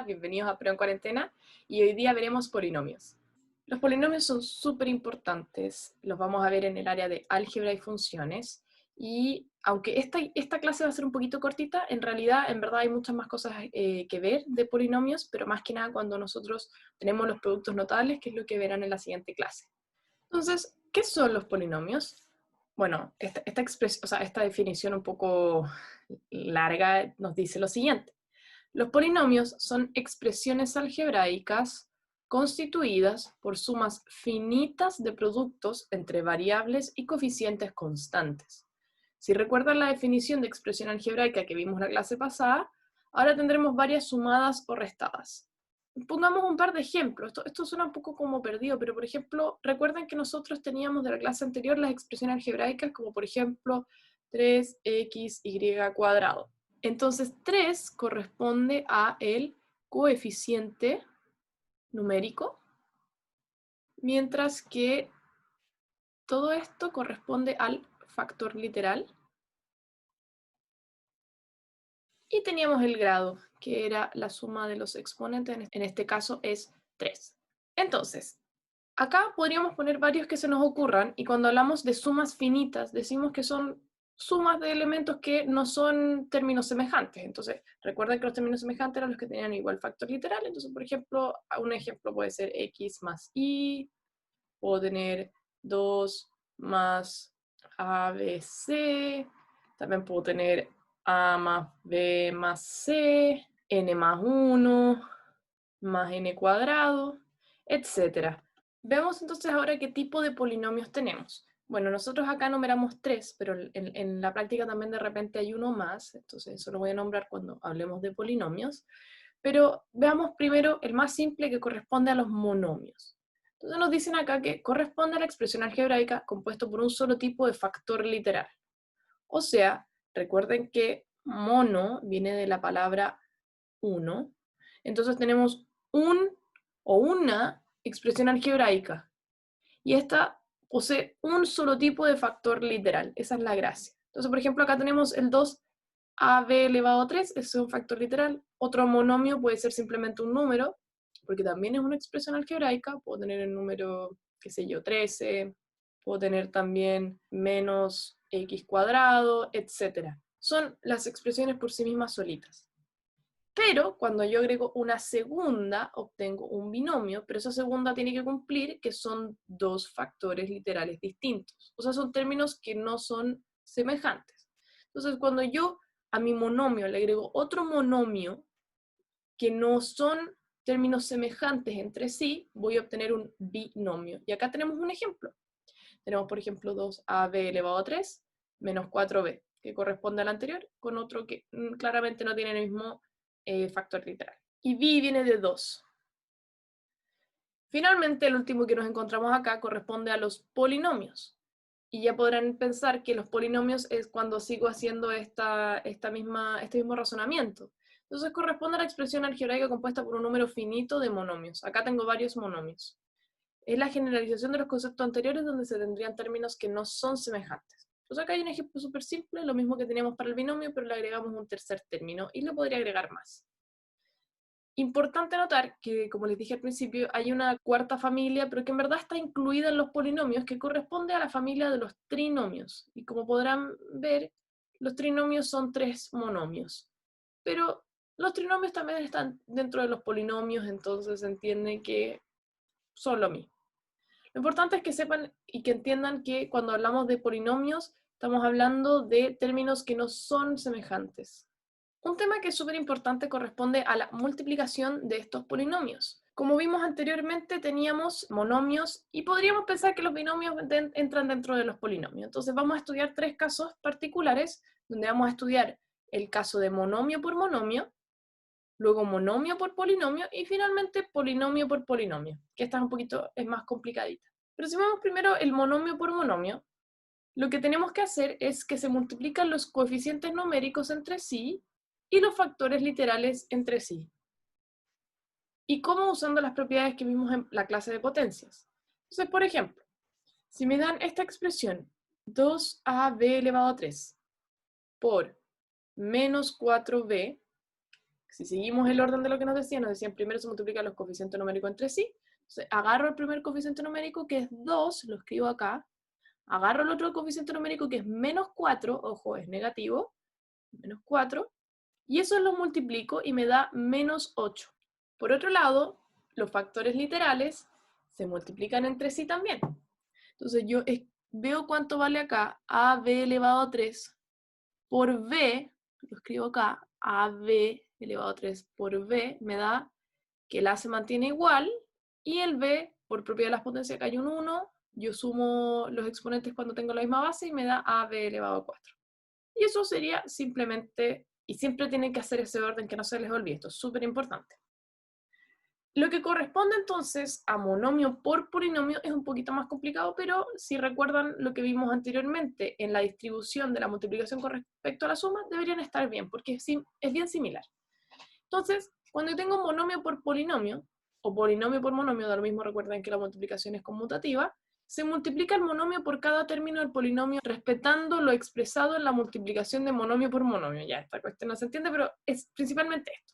bienvenidos a Pro en Cuarentena, y hoy día veremos polinomios. Los polinomios son súper importantes, los vamos a ver en el área de álgebra y funciones, y aunque esta clase va a ser un poquito cortita, en verdad hay muchas más cosas que ver de polinomios, pero más que nada cuando nosotros tenemos los productos notables, que es lo que verán en la siguiente clase. Entonces, ¿qué son los polinomios? Bueno, esta definición un poco larga nos dice lo siguiente. Los polinomios son expresiones algebraicas constituidas por sumas finitas de productos entre variables y coeficientes constantes. Si recuerdan la definición de expresión algebraica que vimos la clase pasada, ahora tendremos varias sumadas o restadas. Pongamos un par de ejemplos. Esto suena un poco como perdido, pero por ejemplo, recuerden que nosotros teníamos de la clase anterior las expresiones algebraicas como por ejemplo 3xy². Entonces 3 corresponde a el coeficiente numérico, mientras que todo esto corresponde al factor literal. Y teníamos el grado, que era la suma de los exponentes, en este caso es 3. Entonces, acá podríamos poner varios que se nos ocurran, y cuando hablamos de sumas finitas, decimos que son sumas de elementos que no son términos semejantes. Entonces, recuerden que los términos semejantes eran los que tenían igual factor literal. Entonces, por ejemplo, un ejemplo puede ser x más y, puedo tener 2 más ABC, también puedo tener A más B más C, n más 1, más n cuadrado, etc. Veamos entonces ahora qué tipo de polinomios tenemos. Bueno, nosotros acá numeramos 3, pero en la práctica también de repente hay uno más, entonces eso lo voy a nombrar cuando hablemos de polinomios. Pero veamos primero el más simple, que corresponde a los monomios. Entonces nos dicen acá que corresponde a la expresión algebraica compuesto por un solo tipo de factor literal. O sea, recuerden que mono viene de la palabra uno, entonces tenemos un o una expresión algebraica, y esta posee un solo tipo de factor literal. Esa es la gracia. Entonces, por ejemplo, acá tenemos el 2ab elevado a 3, ese es un factor literal. Otro monomio puede ser simplemente un número, porque también es una expresión algebraica. Puedo tener el número, qué sé yo, 13, puedo tener también menos x², etc. Son las expresiones por sí mismas solitas. Pero cuando yo agrego una segunda, obtengo un binomio, pero esa segunda tiene que cumplir que son dos factores literales distintos. O sea, son términos que no son semejantes. Entonces, cuando yo a mi monomio le agrego otro monomio que no son términos semejantes entre sí, voy a obtener un binomio. Y acá tenemos un ejemplo. Tenemos, por ejemplo, 2ab elevado a 3 menos 4b, que corresponde al anterior, con otro que claramente no tiene el mismo factor literal. Y b viene de 2. Finalmente, el último que nos encontramos acá corresponde a los polinomios. Y ya podrán pensar que los polinomios es cuando sigo haciendo este mismo razonamiento. Entonces corresponde a la expresión algebraica compuesta por un número finito de monomios. Acá tengo varios monomios. Es la generalización de los conceptos anteriores donde se tendrían términos que no son semejantes. Entonces acá hay un ejemplo súper simple, lo mismo que teníamos para el binomio, pero le agregamos un tercer término, y le podría agregar más. Importante notar que, como les dije al principio, hay una cuarta familia, pero que en verdad está incluida en los polinomios, que corresponde a la familia de los trinomios. Y como podrán ver, los trinomios son 3 monomios. Pero los trinomios también están dentro de los polinomios, entonces se entiende que son lo mismo. Lo importante es que sepan y que entiendan que cuando hablamos de polinomios, estamos hablando de términos que no son semejantes. Un tema que es súper importante corresponde a la multiplicación de estos polinomios. Como vimos anteriormente, teníamos monomios y podríamos pensar que los binomios entran dentro de los polinomios. Entonces vamos a estudiar 3 casos particulares, donde vamos a estudiar el caso de monomio por monomio, luego monomio por polinomio y finalmente polinomio por polinomio, que esta es más complicadita. Pero si vemos primero el monomio por monomio, lo que tenemos que hacer es que se multiplican los coeficientes numéricos entre sí y los factores literales entre sí. ¿Y cómo? Usando las propiedades que vimos en la clase de potencias. Entonces, por ejemplo, si me dan esta expresión 2ab elevado a 3 por menos 4b, Si seguimos el orden de lo que nos decían primero se multiplican los coeficientes numéricos entre sí. Entonces agarro el primer coeficiente numérico, que es 2, lo escribo acá. Agarro el otro coeficiente numérico, que es menos 4, ojo, es negativo, menos 4, y eso lo multiplico y me da menos 8. Por otro lado, los factores literales se multiplican entre sí también. Entonces yo veo cuánto vale acá, AB elevado a 3 por B, lo escribo acá, AB elevado a 3 por B, me da que el A se mantiene igual, y el B, por propiedad de las potencias, acá hay un 1, yo sumo los exponentes cuando tengo la misma base y me da AB elevado a 4. Y eso sería simplemente, y siempre tienen que hacer ese orden, que no se les olvide, esto es súper importante. Lo que corresponde entonces a monomio por polinomio es un poquito más complicado, pero si recuerdan lo que vimos anteriormente en la distribución de la multiplicación con respecto a la suma, deberían estar bien, porque es bien similar. Entonces, cuando yo tengo monomio por polinomio, o polinomio por monomio, da lo mismo, recuerden que la multiplicación es conmutativa, se multiplica el monomio por cada término del polinomio respetando lo expresado en la multiplicación de monomio por monomio. Ya, esta cuestión no se entiende, pero es principalmente esto.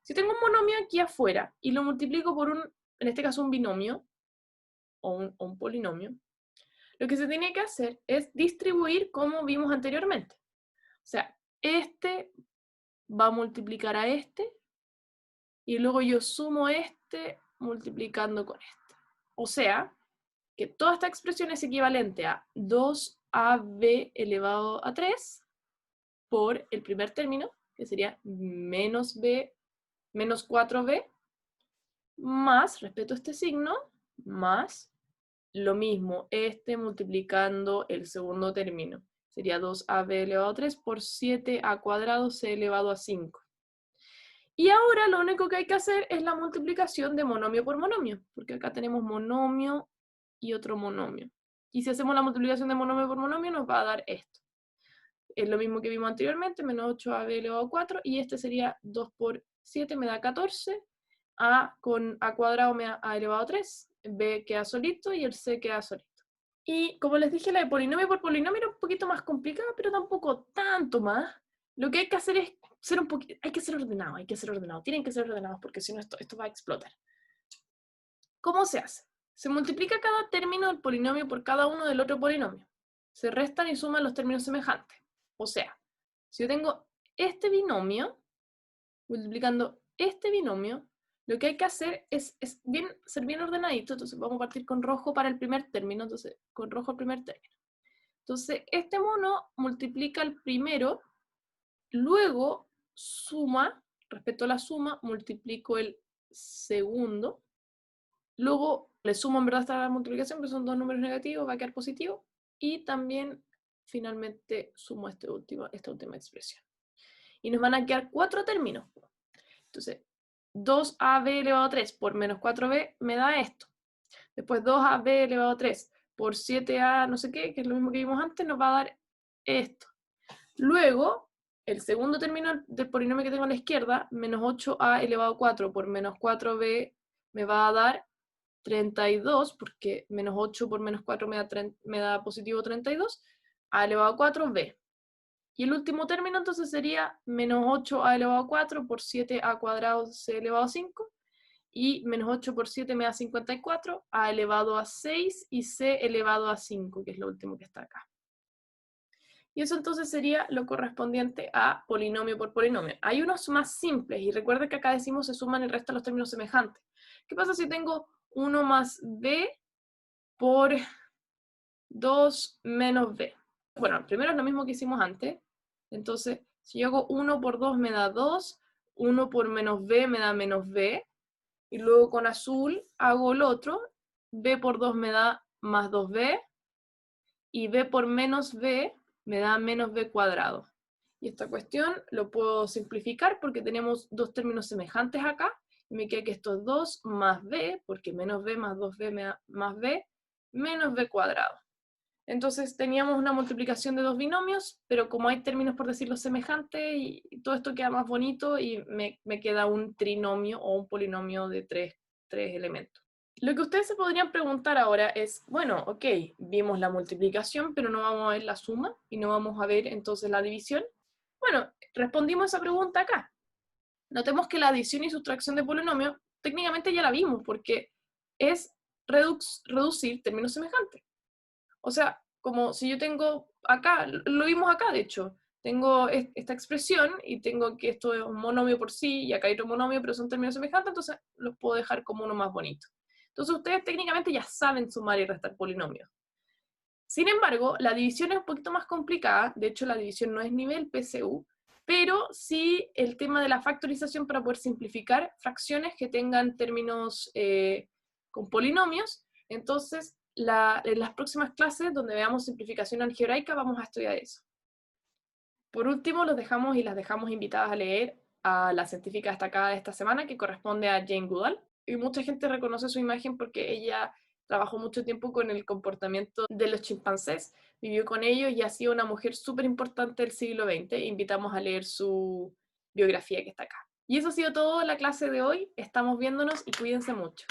Si tengo un monomio aquí afuera y lo multiplico por en este caso un binomio, o un polinomio, lo que se tiene que hacer es distribuir como vimos anteriormente. O sea, este va a multiplicar a este, y luego yo sumo este multiplicando con este. O sea, que toda esta expresión es equivalente a 2ab elevado a 3 por el primer término, que sería menos 4b, más, respeto este signo, más lo mismo, este multiplicando el segundo término. Sería 2ab elevado a 3 por 7a cuadrado c elevado a 5. Y ahora lo único que hay que hacer es la multiplicación de monomio por monomio, porque acá tenemos monomio y otro monomio. Y si hacemos la multiplicación de monomio por monomio nos va a dar esto. Es lo mismo que vimos anteriormente, menos 8ab elevado a 4, y este sería 2 por 7, me da 14, a con a cuadrado me da a elevado a 3, b queda solito y el c queda solito. Y como les dije, la de polinomio por polinomio era un poquito más complicada, pero tampoco tanto más. Lo que hay que hacer es ser un poquito, hay que ser ordenado, tienen que ser ordenados porque si no esto va a explotar. ¿Cómo se hace? Se multiplica cada término del polinomio por cada uno del otro polinomio. Se restan y suman los términos semejantes. O sea, si yo tengo este binomio, multiplicando este binomio, lo que hay que hacer es ser bien ordenadito. Entonces vamos a partir con rojo para el primer término, entonces con rojo el primer término. Entonces este mono multiplica el primero, luego suma, respecto a la suma, multiplico el segundo, luego le sumo en verdad hasta la multiplicación, pero son dos números negativos, va a quedar positivo, y también finalmente sumo esta última expresión. Y nos van a quedar 4 términos. Entonces, 2ab elevado a 3 por menos 4b me da esto. Después 2ab elevado a 3 por 7a no sé qué, que es lo mismo que vimos antes, nos va a dar esto. Luego, el segundo término del polinomio que tengo a la izquierda, menos 8a elevado a 4 por menos 4b, me va a dar 32, porque menos 8 por menos 4 me da positivo 32, a elevado a 4b. Y el último término entonces sería menos 8a elevado a 4 por 7a cuadrado c elevado a 5, y menos 8 por 7 me da 54, a elevado a 6 y c elevado a 5, que es lo último que está acá. Y eso entonces sería lo correspondiente a polinomio por polinomio. Hay unos más simples, y recuerden que acá decimos se suman el resto de los términos semejantes. ¿Qué pasa si tengo 1 más b por 2 menos b? Bueno, primero es lo mismo que hicimos antes. Entonces, si yo hago 1 por 2 me da 2, 1 por menos b me da menos b, y luego con azul hago el otro, b por 2 me da más 2b, y b por menos b me da menos b cuadrado. Y esta cuestión lo puedo simplificar porque tenemos dos términos semejantes acá, y me queda que esto es 2 más b, porque menos b más 2b me da más b, menos b cuadrado. Entonces teníamos una multiplicación de dos binomios, pero como hay términos, por decirlo, semejantes, y todo esto queda más bonito, y me queda un trinomio o un polinomio de tres elementos. Lo que ustedes se podrían preguntar ahora es, bueno, ok, vimos la multiplicación, pero no vamos a ver la suma, y no vamos a ver entonces la división. Bueno, respondimos esa pregunta acá. Notemos que la adición y sustracción de polinomios técnicamente ya la vimos, porque es reducir términos semejantes. O sea, como si yo tengo acá, lo vimos acá de hecho, tengo esta expresión y tengo que esto es un monomio por sí y acá hay otro monomio, pero son términos semejantes, entonces los puedo dejar como uno más bonito. Entonces ustedes técnicamente ya saben sumar y restar polinomios. Sin embargo, la división es un poquito más complicada, de hecho la división no es nivel PSU, pero sí el tema de la factorización para poder simplificar fracciones que tengan términos con polinomios. Entonces, en las próximas clases, donde veamos simplificación algebraica, vamos a estudiar eso. Por último, los dejamos y las dejamos invitadas a leer a la científica destacada de esta semana, que corresponde a Jane Goodall. Y mucha gente reconoce su imagen porque ella trabajó mucho tiempo con el comportamiento de los chimpancés, vivió con ellos y ha sido una mujer súper importante del siglo XX. Invitamos a leer su biografía que está acá. Y eso ha sido todo la clase de hoy. Estamos viéndonos y cuídense mucho.